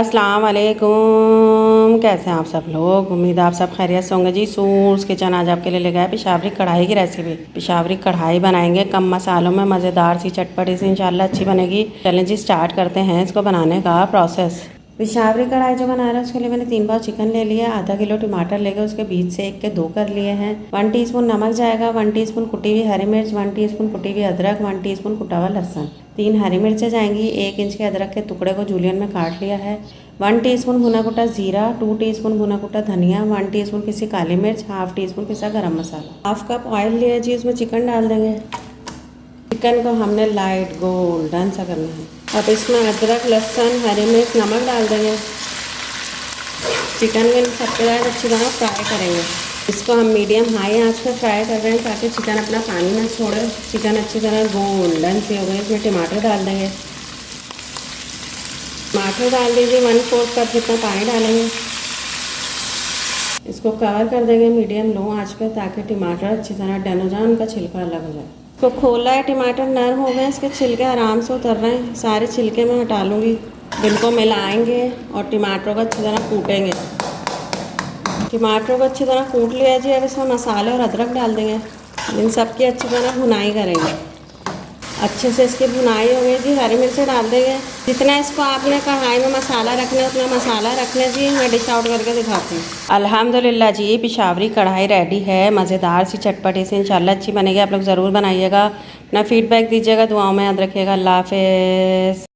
अस्सलाम वालेकुम। कैसे हैं आप सब लोग? उम्मीद आप सब खैरियत से होंगे जी। सूर्स किचन आज आपके लिए ले गया है पेशावरी कढ़ाई की रेसिपी। पेशावरी कढ़ाई बनाएंगे कम मसालों में, मज़ेदार सी चटपटी सी, इंशाल्लाह अच्छी बनेगी। चलें जी स्टार्ट करते हैं इसको बनाने का प्रोसेस। पेशावरी कढ़ाई जो बना रहे हैं उसके लिए मैंने 3 पाव चिकन ले लिया, आधा किलो टमाटर लेके उसके बीच से एक के 2 कर लिए हैं। 1 टीस्पून नमक जाएगा, 1 टीस्पून कुटी हुई हरी मिर्च, 1 टीस्पून कुटी हुई अदरक, 1 टीस्पून कुटा हुआ लहसुन, 3 हरी मिर्चें जाएंगी, 1 इंच के अदरक के टुकड़े को जूलियन में काट लिया है, 1 टीस्पून भुना कुटा जीरा, 2 टीस्पून भुना कुटा धनिया, 1 टीस्पून पिसी काली मिर्च, हाफ टीस्पून पिसा गरम मसाला। हाफ कप ऑयल लिया जी, उसमें चिकन डाल देंगे। चिकन को हमने लाइट गोल्डन सा करना है। अब इसमें अदरक, लहसुन, हरी मिर्च, नमक डाल देंगे। चिकन को सबके साथ अच्छी तरह फ्राई करेंगे। इसको हम मीडियम हाई आंच पर फ्राई कर रहे हैं ताकि चिकन अपना पानी ना छोड़े। चिकन अच्छी तरह गोल्डन सी हो गई। इसमें टमाटर डाल देंगे। टमाटर डाल दीजिए, 1/4 कप जितना पानी डालेंगे। इसको कवर कर देंगे मीडियम लो आंच पे ताकि टमाटर अच्छी तरह डन हो जाए, उनका छिलका अलग हो जाए। इसको खोला है, टमाटर नरम हो गए, इसके छिलके आराम से उतर रहे हैं। सारे छिलके मैं हटा लूँगी। इनको मिलाएंगे और टमाटरों को अच्छी तरह कूटेंगे। टमाटरों को अच्छी तरह कूट लिया जी। अब इसमें मसाले और अदरक डाल देंगे। इन सब की अच्छी तरह भुनाई करेंगे। अच्छे से इसकी भुनाई हो गई जी। हरी मिर्चें डाल देंगे। जितना इसको आपने कढ़ाई में मसाला रखना है उतना मसाला रखना जी। मैं डिश आउट करके दिखाती हूँ। अल्हम्दुलिल्लाह जी, पेशावरी कढ़ाई रेडी है। मज़ेदार सी चटपटी सी, इंशाल्लाह अच्छी बनेगी। आप लोग ज़रूर बनाइएगा। अपना फीडबैक दीजिएगा, दुआओं में याद रखिएगा। अल्लाह हाफ़िज़।